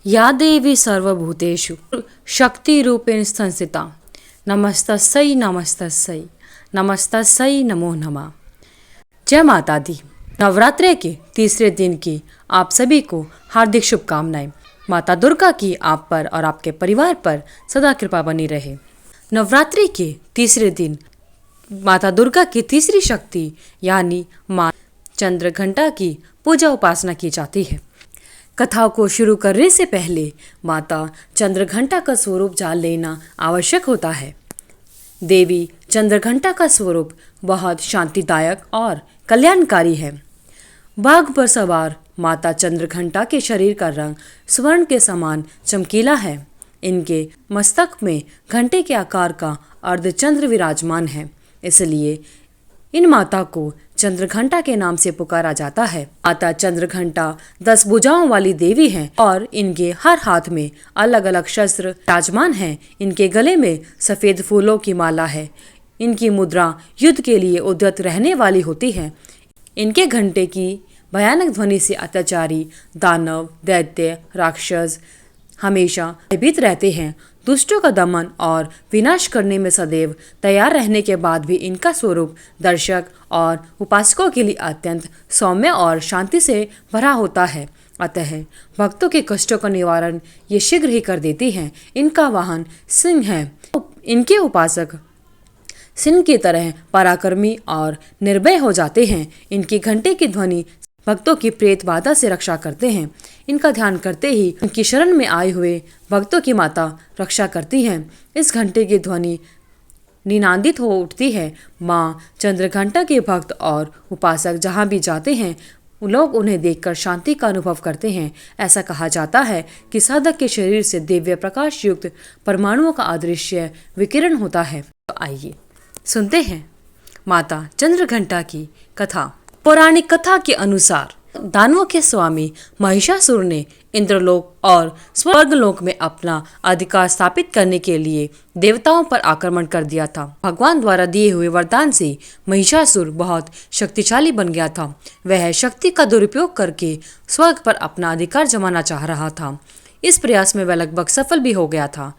या देवी सर्वभूतेषु शक्तिरूपेण संस्थिता नमस्तस्यै नमस्तस्यै नमस्तस्यै नमो नमः। जय माता दी। नवरात्रि के तीसरे दिन की आप सभी को हार्दिक शुभकामनाएं। माता दुर्गा की आप पर और आपके परिवार पर सदा कृपा बनी रहे। नवरात्रि के तीसरे दिन माता दुर्गा की तीसरी शक्ति यानी माँ चंद्रघंटा की पूजा उपासना की जाती है। कथा को शुरू करने से पहले माता चंद्रघंटा का स्वरूप जान लेना आवश्यक होता है। देवी चंद्रघंटा का स्वरूप बहुत शांतिदायक और कल्याणकारी है। बाघ पर सवार माता चंद्रघंटा के शरीर का रंग स्वर्ण के समान चमकीला है। इनके मस्तक में घंटे के आकार का अर्धचंद्र विराजमान है, इसलिए इन माता को चंद्रघंटा के नाम से पुकारा जाता है। माता चंद्रघंटा 10 भुजाओं वाली देवी हैं और इनके हर हाथ में अलग अलग शस्त्र विराजमान हैं। इनके गले में सफेद फूलों की माला है। इनकी मुद्रा युद्ध के लिए उद्यत रहने वाली होती है। इनके घंटे की भयानक ध्वनि से अत्याचारी दानव, दैत्य, राक्षस हमेशा भयभीत रहते हैं। दुष्टों का दमन और विनाश करने में सदैव तैयार रहने के बाद भी इनका स्वरूप दर्शक और उपासकों के लिए अत्यंत सौम्य और शांति से भरा होता है। अतः भक्तों के कष्टों का निवारण ये शीघ्र ही कर देती हैं। इनका वाहन सिंह है। इनके उपासक सिंह की तरह पराक्रमी और निर्भय हो जाते हैं। इनकी घंटे की ध्वनि भक्तों की प्रेत बाधा से रक्षा करते हैं। इनका ध्यान करते ही इनकी शरण में आए हुए भक्तों की माता रक्षा करती हैं। इस घंटे की ध्वनि निनादित हो उठती है। माँ चंद्रघंटा के भक्त और उपासक जहाँ भी जाते हैं लोग उन्हें देखकर शांति का अनुभव करते हैं। ऐसा कहा जाता है कि साधक के शरीर से दिव्य प्रकाश युक्त परमाणुओं का अदृश्य विकिरण होता है। तो आइए सुनते हैं माता चंद्रघंटा की कथा। पौराणिक कथा के अनुसार दानवों के स्वामी महिषासुर ने इंद्रलोक और स्वर्गलोक में अपना अधिकार स्थापित करने के लिए देवताओं पर आक्रमण कर दिया था। भगवान द्वारा दिए हुए वरदान से महिषासुर बहुत शक्तिशाली बन गया था। वह शक्ति का दुरुपयोग करके स्वर्ग पर अपना अधिकार जमाना चाह रहा था। इस प्रयास में वह लगभग सफल भी हो गया था।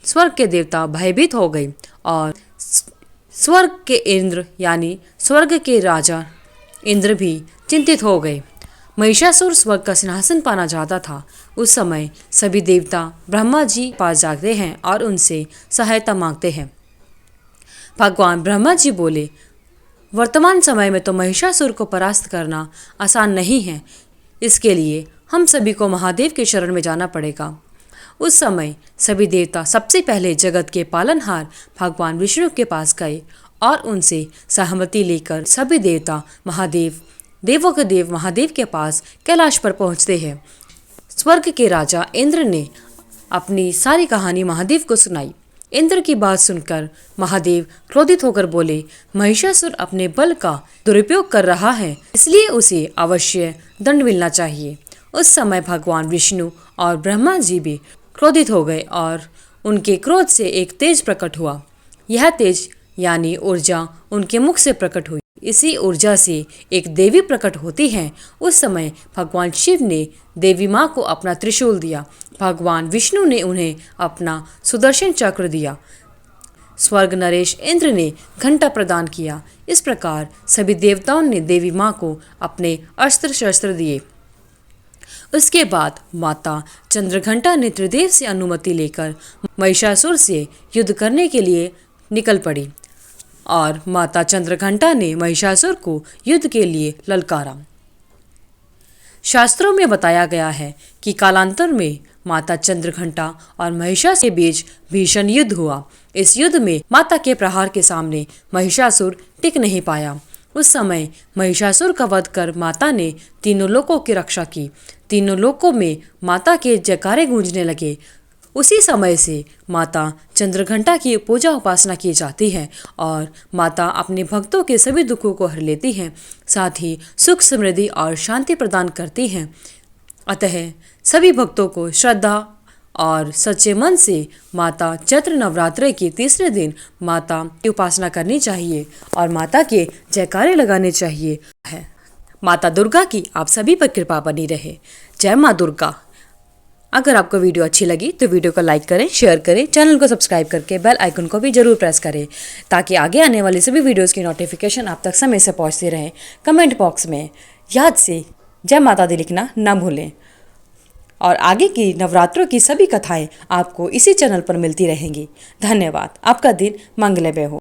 स्वर्ग के देवता भयभीत हो गए और स्वर्ग के इंद्र यानी स्वर्ग के राजा इंद्र भी चिंतित हो गए। महिषासुर स्वर्ग का सिंहासन पाना चाहता था। उस समय सभी देवता ब्रह्मा जी पास जाते हैं और उनसे सहायता मांगते हैं। भगवान ब्रह्मा जी बोले, वर्तमान समय में तो महिषासुर को परास्त करना आसान नहीं है। इसके लिए हम सभी को महादेव के शरण में जाना पड़ेगा। उस समय सभी देवता सबसे पहले जगत के पालनहार भगवान विष्णु के पास गए और उनसे सहमति लेकर सभी देवता देवों के देव महादेव के पास कैलाश पर पहुंचते हैं। स्वर्ग के राजा इंद्र ने अपनी सारी कहानी महादेव को सुनाई। इंद्र की बात सुनकर महादेव क्रोधित होकर बोले, महिषासुर अपने बल का दुरुपयोग कर रहा है, इसलिए उसे अवश्य दंड मिलना चाहिए। उस समय भगवान विष्णु और ब्रह्मा जी भी क्रोधित हो गए और उनके क्रोध से एक तेज प्रकट हुआ। यह तेज यानी ऊर्जा उनके मुख से प्रकट हुई। इसी ऊर्जा से एक देवी प्रकट होती है। उस समय भगवान शिव ने देवी माँ को अपना त्रिशूल दिया। भगवान विष्णु ने उन्हें अपना सुदर्शन चक्र दिया। स्वर्ग नरेश इंद्र ने घंटा प्रदान किया। इस प्रकार सभी देवताओं ने देवी माँ को अपने अस्त्र शस्त्र दिए। उसके बाद माता चंद्रघंटा ने त्रिदेव से अनुमति लेकर महिषासुर से युद्ध करने के लिए निकल पड़ी और माता चंद्रघंटा ने महिषासुर को युद्ध के लिए ललकारा। शास्त्रों में बताया गया है कि कालांतर में माता चंद्रघंटा और महिषासुर के बीच भीषण युद्ध हुआ। इस युद्ध में माता के प्रहार के सामने महिषासुर टिक नहीं पाया। उस समय महिषासुर का वध कर माता ने तीनों लोकों की रक्षा की। तीनों लोकों में माता के जयकारे गूंजने लगे। उसी समय से माता चंद्रघंटा की पूजा उपासना की जाती है और माता अपने भक्तों के सभी दुखों को हर लेती हैं, साथ ही सुख समृद्धि और शांति प्रदान करती हैं। अतः सभी भक्तों को श्रद्धा और सच्चे मन से माता चैत्र नवरात्रि के तीसरे दिन माता की उपासना करनी चाहिए और माता के जयकारे लगाने चाहिए। माता दुर्गा की आप सभी पर कृपा बनी रहे। जय माँ दुर्गा। अगर आपको वीडियो अच्छी लगी तो वीडियो को लाइक करें, शेयर करें, चैनल को सब्सक्राइब करके बेल आइकन को भी जरूर प्रेस करें ताकि आगे आने वाली सभी वीडियोस की नोटिफिकेशन आप तक समय से पहुंचती रहे। कमेंट बॉक्स में याद से जय माता दी लिखना ना भूलें और आगे की नवरात्रों की सभी कथाएं आपको इसी चैनल पर मिलती रहेंगी। धन्यवाद। आपका दिन मंगलमय हो।